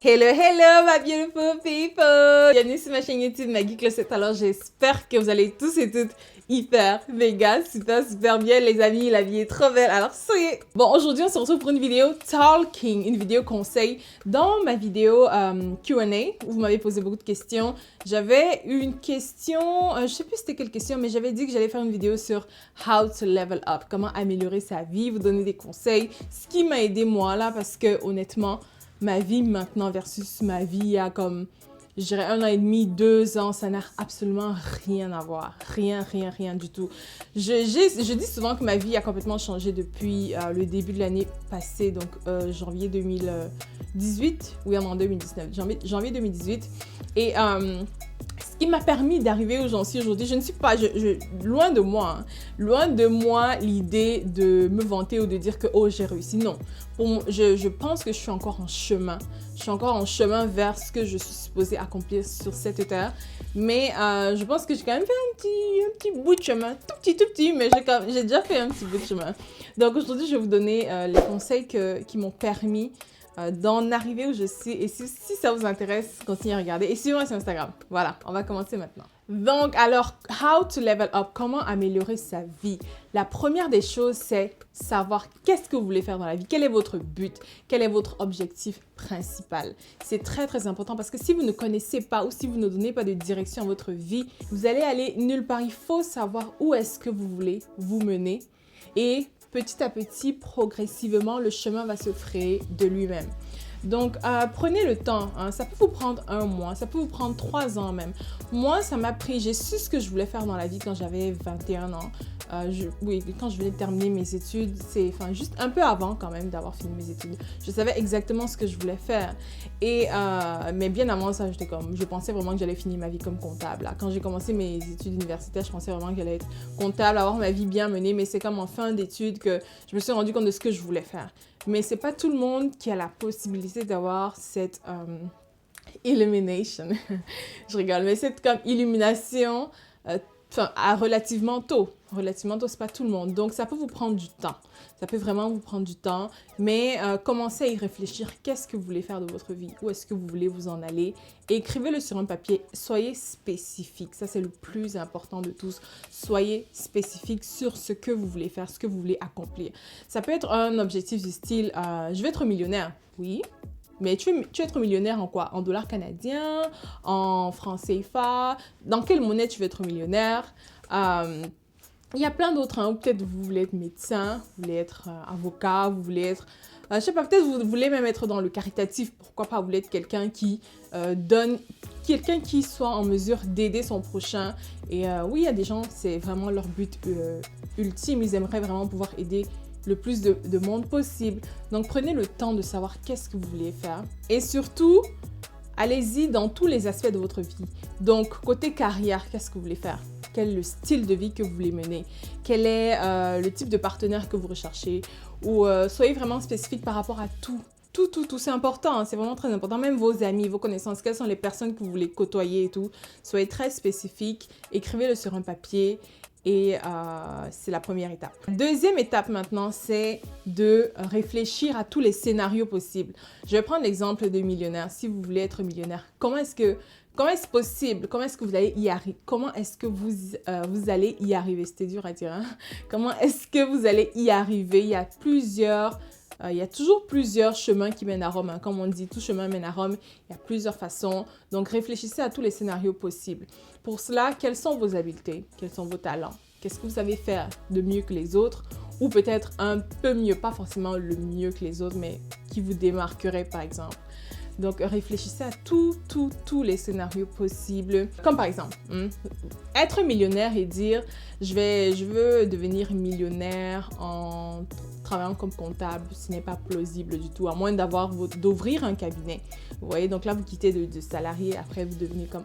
Hello, hello, my beautiful people! Bienvenue sur ma chaîne YouTube Maggie Closet. Alors, j'espère que vous allez tous et toutes hyper, méga, super bien, les amis. La vie est trop belle. Alors, soyez! Bon, aujourd'hui, on se retrouve pour une vidéo talking, une vidéo conseil. Dans ma vidéo Q&A, où vous m'avez posé beaucoup de questions, j'avais une question, je sais plus c'était quelle question, mais j'avais dit que j'allais faire une vidéo sur how to level up, comment améliorer sa vie, vous donner des conseils, ce qui m'a aidé moi là, parce que honnêtement, ma vie maintenant versus ma vie il y a comme, je dirais 1 an et demi, 2 ans, ça n'a absolument rien à voir. Rien du tout. Je dis souvent que ma vie a complètement changé depuis le début de l'année passée, donc janvier 2018, oui, en 2019, janvier 2018. Et ce qui m'a permis d'arriver où j'en suis aujourd'hui, je ne suis pas, loin de moi l'idée de me vanter ou de dire que oh j'ai réussi, non. Je pense que je suis encore en chemin. Je suis encore en chemin vers ce que je suis supposée accomplir sur cette terre. Mais je pense que j'ai quand même fait un petit bout de chemin. Tout petit, mais j'ai déjà fait un petit bout de chemin. Donc aujourd'hui, je vais vous donner les conseils qui m'ont permis d'en arriver où je suis. Et si ça vous intéresse, continuez à regarder. Et suivez-moi sur Instagram. Voilà, on va commencer maintenant. Donc, alors, how to level up, comment améliorer sa vie? La première des choses, c'est savoir qu'est-ce que vous voulez faire dans la vie. Quel est votre but? Quel est votre objectif principal? C'est très important parce que si vous ne connaissez pas ou si vous ne donnez pas de direction à votre vie, vous allez aller nulle part. Il faut savoir où est-ce que vous voulez vous mener et petit à petit, progressivement, le chemin va se frayer de lui-même. Donc, prenez le temps. Hein. Ça peut vous prendre 1 mois, ça peut vous prendre 3 ans même. Moi, ça m'a pris, j'ai su ce que je voulais faire dans la vie quand j'avais 21 ans. Quand je venais de terminer mes études, juste un peu avant quand même d'avoir fini mes études. Je savais exactement ce que je voulais faire. Mais bien avant ça, je pensais vraiment que j'allais finir ma vie comme comptable. Là. Quand j'ai commencé mes études universitaires, je pensais vraiment que j'allais être comptable, avoir ma vie bien menée. Mais c'est comme en fin d'études que je me suis rendu compte de ce que je voulais faire. Mais c'est pas tout le monde qui a la possibilité d'avoir cette illumination. Je rigole, mais cette comme illumination relativement tôt. Relativement tôt, c'est pas tout le monde. Donc, ça peut vous prendre du temps. Ça peut vraiment vous prendre du temps. Mais commencez à y réfléchir. Qu'est-ce que vous voulez faire de votre vie? Où est-ce que vous voulez vous en aller? Écrivez-le sur un papier. Soyez spécifique. Ça, c'est le plus important de tous. Soyez spécifique sur ce que vous voulez faire, ce que vous voulez accomplir. Ça peut être un objectif du style je veux être millionnaire. Oui. Mais tu veux être millionnaire en quoi? En dollars canadiens, en francs CFA? Dans quelle monnaie tu veux être millionnaire? Il y a plein d'autres. Hein. Ou peut-être vous voulez être médecin, vous voulez être avocat, vous voulez être... je sais pas, peut-être vous voulez même être dans le caritatif. Pourquoi pas? Vous voulez être quelqu'un qui donne... Quelqu'un qui soit en mesure d'aider son prochain. Et oui, il y a des gens, c'est vraiment leur but ultime. Ils aimeraient vraiment pouvoir aider le plus de monde possible. Donc, prenez le temps de savoir qu'est-ce que vous voulez faire. Et surtout, allez-y dans tous les aspects de votre vie. Donc, côté carrière, qu'est-ce que vous voulez faire? Quel est le style de vie que vous voulez mener? Quel est le type de partenaire que vous recherchez? Ou soyez vraiment spécifique par rapport à tout. Tout, c'est important, hein, c'est vraiment très important. Même vos amis, vos connaissances, quelles sont les personnes que vous voulez côtoyer et tout. Soyez très spécifique, écrivez-le sur un papier. Et c'est la première étape. Deuxième étape maintenant, c'est de réfléchir à tous les scénarios possibles. Je vais prendre l'exemple de millionnaire. Si vous voulez être millionnaire, comment est-ce possible? Comment est-ce que vous allez y arriver? Comment est-ce que vous allez y arriver? C'était dur à dire. Hein? Comment est-ce que vous allez y arriver? Il y a toujours plusieurs chemins qui mènent à Rome. Hein. Comme on dit, tout chemin mène à Rome. Il y a plusieurs façons. Donc, réfléchissez à tous les scénarios possibles. Pour cela, quelles sont vos habiletés? Quels sont vos talents? Qu'est-ce que vous savez faire de mieux que les autres? Ou peut-être un peu mieux, pas forcément le mieux que les autres, mais qui vous démarquerait par exemple. Donc, réfléchissez à tous les scénarios possibles. Comme par exemple, être millionnaire et dire « je veux devenir millionnaire en travaillant comme comptable », ce n'est pas plausible du tout, à moins d'ouvrir un cabinet. Vous voyez, donc là, vous quittez de salarié, après vous devenez comme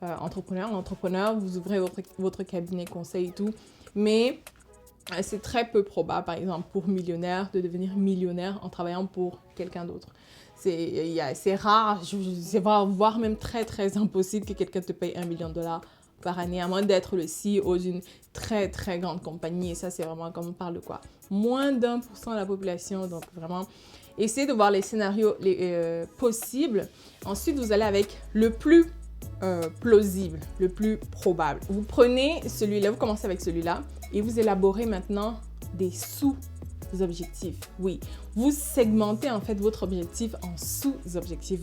entrepreneur, vous ouvrez votre cabinet conseil et tout. Mais c'est très peu probable, par exemple, pour millionnaire, de devenir millionnaire en travaillant pour quelqu'un d'autre. C'est rare, voire même très impossible que quelqu'un te paye $1 million par année, à moins d'être le CEO d'une très, très grande compagnie. Et ça, c'est vraiment comme on parle de quoi? Moins d'1% de la population. Donc, vraiment, essayez de voir les scénarios possibles. Ensuite, vous allez avec le plus plausible, le plus probable. Vous prenez celui-là, vous commencez avec celui-là et vous élaborez maintenant des sous-objectifs. Oui, vous segmentez en fait votre objectif en sous-objectifs.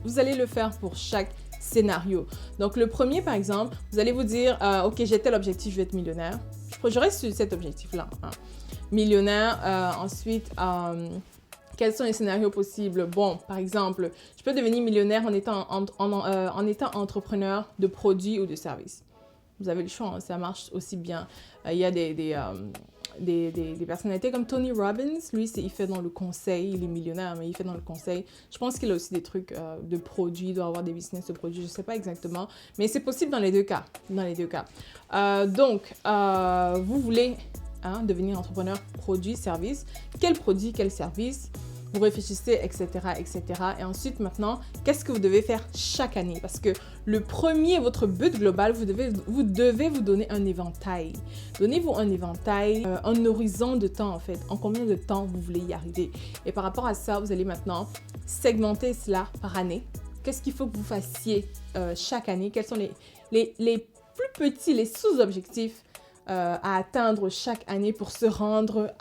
Vous allez le faire pour chaque scénario. Donc, le premier, par exemple, vous allez vous dire, OK, j'ai tel objectif, je vais être millionnaire. Je reste sur cet objectif-là. Hein. Millionnaire, ensuite... quels sont les scénarios possibles? Bon, par exemple, je peux devenir millionnaire en étant entrepreneur de produits ou de services. Vous avez le choix, hein, ça marche aussi bien. Il y a des personnalités comme Tony Robbins. Lui, il fait dans le conseil. Il est millionnaire, mais il fait dans le conseil. Je pense qu'il a aussi des trucs de produits. Il doit avoir des business de produits. Je ne sais pas exactement. Mais c'est possible dans les deux cas. Donc, vous voulez... devenir entrepreneur, produit, service. Quel produit, quel service? Vous réfléchissez, etc., etc. Et ensuite, maintenant, qu'est-ce que vous devez faire chaque année? Parce que le premier, votre but global, vous devez vous donner un éventail. Donnez-vous un éventail, un horizon de temps, en fait. En combien de temps vous voulez y arriver? Et par rapport à ça, vous allez maintenant segmenter cela par année. Qu'est-ce qu'il faut que vous fassiez chaque année? Quels sont les plus petits, les sous-objectifs à atteindre chaque année pour se rendre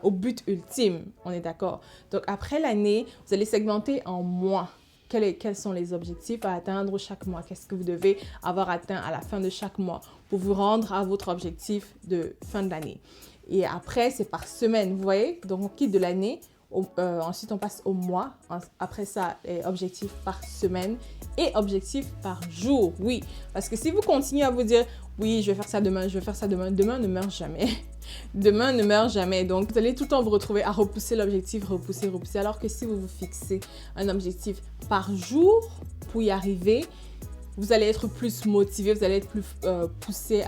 au but ultime, on est d'accord. Donc, après l'année, vous allez segmenter en mois. Quels sont les objectifs à atteindre chaque mois? Qu'est-ce que vous devez avoir atteint à la fin de chaque mois pour vous rendre à votre objectif de fin de l'année? Et après, c'est par semaine, vous voyez? Donc, on quitte de l'année. Ensuite, on passe au mois. Après ça, objectif par semaine et objectif par jour. Oui, parce que si vous continuez à vous dire « Oui, je vais faire ça demain, je vais faire ça demain », demain ne meurt jamais. Demain ne meurt jamais. Donc, vous allez tout le temps vous retrouver à repousser l'objectif, repousser. Alors que si vous vous fixez un objectif par jour pour y arriver, vous allez être plus motivé, vous allez être plus poussé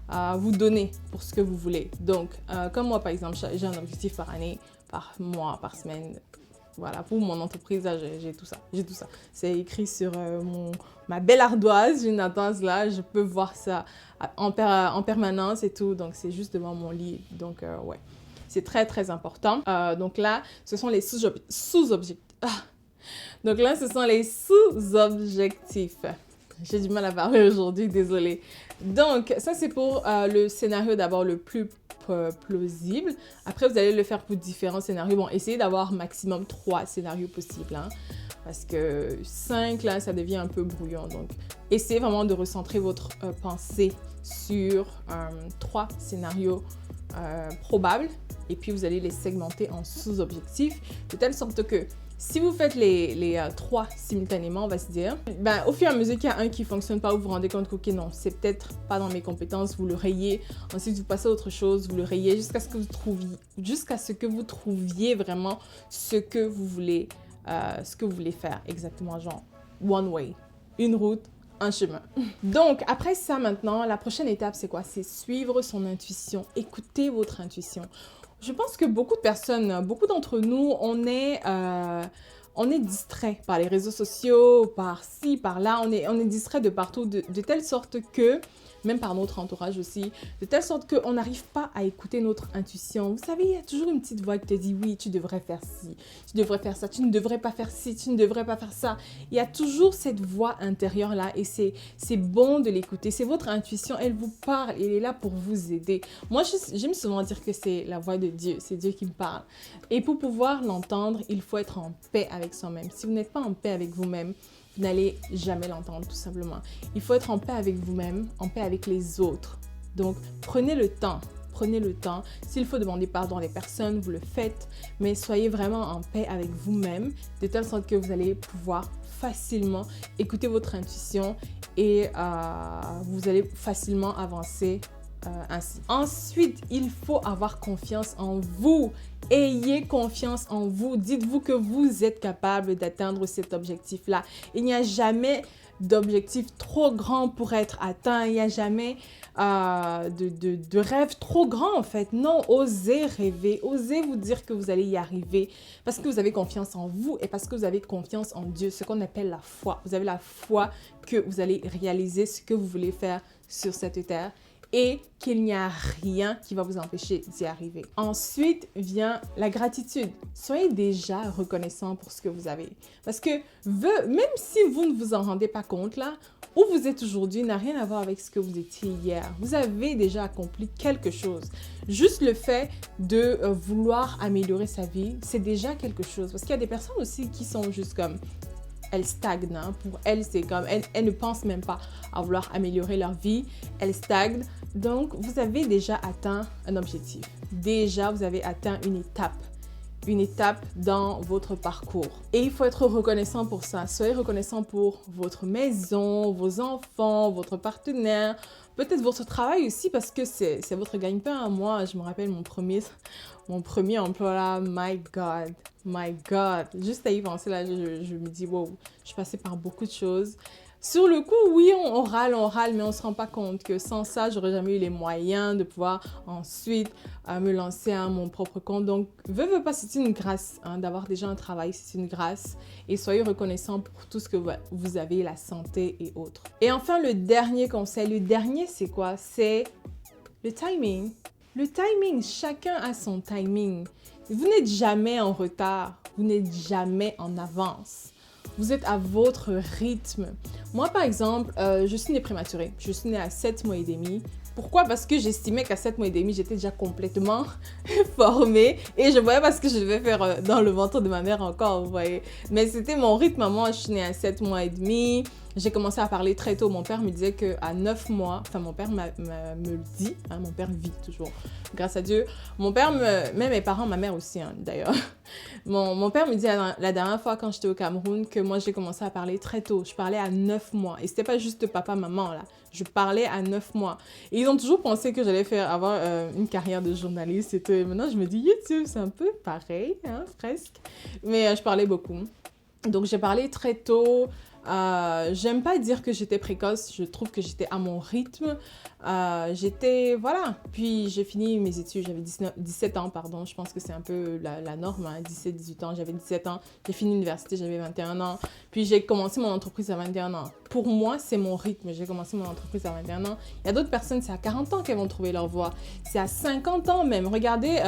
à vous donner pour ce que vous voulez. Donc, comme moi, par exemple, j'ai un objectif par année, par mois, par semaine. Voilà, pour mon entreprise, là, j'ai tout ça. C'est écrit sur ma belle ardoise, j'ai une ardoise là, je peux voir ça en permanence et tout. Donc, c'est juste devant mon lit. Donc, ouais, c'est très, très important. Donc là, ce sont les sous-objectifs. Donc là, ce sont les sous-objectifs. J'ai du mal à parler aujourd'hui, désolée. Donc, ça, c'est pour le scénario d'abord le plus plausible. Après, vous allez le faire pour différents scénarios. Bon, essayez d'avoir maximum 3 scénarios possibles, hein, parce que 5, là, ça devient un peu brouillon. Donc, essayez vraiment de recentrer votre pensée sur 3 scénarios probables. Et puis, vous allez les segmenter en sous-objectifs, de telle sorte que si vous faites les 3 simultanément, on va se dire, au fur et à mesure qu'il y a un qui ne fonctionne pas, vous vous rendez compte que, ok, non, c'est peut-être pas dans mes compétences, vous le rayez. Ensuite, vous passez à autre chose, vous le rayez jusqu'à ce que vous trouviez vraiment ce que vous voulez faire exactement, genre one way, une route, un chemin. Donc, après ça, maintenant, la prochaine étape, c'est quoi? C'est suivre son intuition, écouter votre intuition. Je pense que beaucoup de personnes, beaucoup d'entre nous, on est distrait par les réseaux sociaux, par ci, par là. On est distrait de partout, de telle sorte que, même par notre entourage aussi, de telle sorte qu'on n'arrive pas à écouter notre intuition. Vous savez, il y a toujours une petite voix qui te dit « Oui, tu devrais faire ci, tu devrais faire ça, tu ne devrais pas faire ci, tu ne devrais pas faire ça. » Il y a toujours cette voix intérieure-là et c'est bon de l'écouter. C'est votre intuition, elle vous parle, elle est là pour vous aider. Moi, j'aime souvent dire que c'est la voix de Dieu, c'est Dieu qui me parle. Et pour pouvoir l'entendre, il faut être en paix avec soi-même. Si vous n'êtes pas en paix avec vous-même, vous n'allez jamais l'entendre, tout simplement. Il faut être en paix avec vous-même, en paix avec les autres. Donc, prenez le temps. S'il faut demander pardon à les personnes, vous le faites. Mais soyez vraiment en paix avec vous-même, de telle sorte que vous allez pouvoir facilement écouter votre intuition et vous allez facilement avancer ainsi. Ensuite, il faut avoir confiance en vous. Ayez confiance en vous. Dites-vous que vous êtes capable d'atteindre cet objectif-là. Il n'y a jamais d'objectifs trop grands pour être atteints. Il n'y a jamais de rêves trop grands en fait. Non, osez rêver, osez vous dire que vous allez y arriver parce que vous avez confiance en vous et parce que vous avez confiance en Dieu, ce qu'on appelle la foi. Vous avez la foi que vous allez réaliser ce que vous voulez faire sur cette terre et qu'il n'y a rien qui va vous empêcher d'y arriver. Ensuite vient la gratitude. Soyez déjà reconnaissant pour ce que vous avez. Parce que même si vous ne vous en rendez pas compte là, où vous êtes aujourd'hui n'a rien à voir avec ce que vous étiez hier. Vous avez déjà accompli quelque chose. Juste le fait de vouloir améliorer sa vie, c'est déjà quelque chose. Parce qu'il y a des personnes aussi qui sont juste comme... Elles stagnent. Hein. Pour elles, c'est comme... Elles ne pensent même pas à vouloir améliorer leur vie. Elles stagnent. Donc, vous avez déjà atteint un objectif. Déjà, vous avez atteint une étape dans votre parcours. Et il faut être reconnaissant pour ça. Soyez reconnaissant pour votre maison, vos enfants, votre partenaire, peut-être votre travail aussi parce que c'est votre gagne-pain. Moi, je me rappelle mon premier emploi là, my God. Juste à y penser là, je me dis, wow, je suis passée par beaucoup de choses. Sur le coup, oui, on râle, mais on ne se rend pas compte que sans ça, j'aurais jamais eu les moyens de pouvoir ensuite me lancer à mon propre compte. Donc, veux pas, c'est une grâce hein, d'avoir déjà un travail, c'est une grâce. Et soyez reconnaissants pour tout ce que vous avez, la santé et autres. Et enfin, le dernier conseil, c'est quoi? C'est le timing. Le timing, chacun a son timing. Vous n'êtes jamais en retard, vous n'êtes jamais en avance. Vous êtes à votre rythme. Moi, par exemple, je suis née prématurée. Je suis née à 7 mois et demi. Pourquoi? Parce que j'estimais qu'à 7 mois et demi, j'étais déjà complètement formée et je voyais pas ce que je devais faire dans le ventre de ma mère encore, vous voyez. Mais c'était mon rythme. Moi, je suis née à 7 mois et demi. J'ai commencé à parler très tôt. Mon père me disait qu'à 9 mois, enfin mon père me le dit, hein, mon père vit toujours, grâce à Dieu. Mon père, même mes parents, ma mère aussi hein, d'ailleurs. Mon père me dit la dernière fois quand j'étais au Cameroun que moi j'ai commencé à parler très tôt. Je parlais à 9 mois et c'était pas juste papa, maman là. Je parlais à 9 mois. Et ils ont toujours pensé que j'allais avoir une carrière de journaliste et tout. Et maintenant je me dis YouTube, c'est un peu pareil, hein, presque. Mais je parlais beaucoup. Donc j'ai parlé très tôt. J'aime pas dire que j'étais précoce, je trouve que j'étais à mon rythme. Voilà. Puis j'ai fini mes études, j'avais 17 ans, pardon. Je pense que c'est un peu la norme, hein, 17-18 ans. J'avais 17 ans, j'ai fini l'université, j'avais 21 ans. Puis j'ai commencé mon entreprise à 21 ans. Pour moi, c'est mon rythme. J'ai commencé mon entreprise à 21 ans. Il y a d'autres personnes, c'est à 40 ans qu'elles vont trouver leur voie. C'est à 50 ans même. Regardez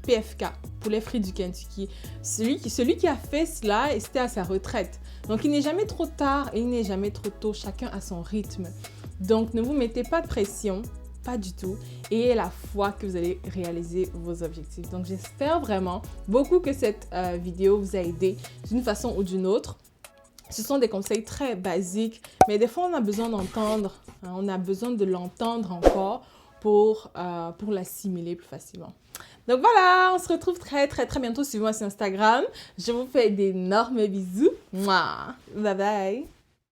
PFK, Poulet Frit du Kentucky. Celui qui a fait cela, et c'était à sa retraite. Donc, il n'est jamais trop tard et il n'est jamais trop tôt. Chacun a son rythme. Donc, ne vous mettez pas de pression, pas du tout. Et ayez la foi que vous allez réaliser vos objectifs. Donc, j'espère vraiment beaucoup que cette vidéo vous a aidé d'une façon ou d'une autre. Ce sont des conseils très basiques, mais des fois, on a besoin d'entendre. Hein, on a besoin de l'entendre encore pour l'assimiler plus facilement. Donc voilà, on se retrouve très bientôt. Suivez-moi sur Instagram. Je vous fais d'énormes bisous. Mouah. Bye bye.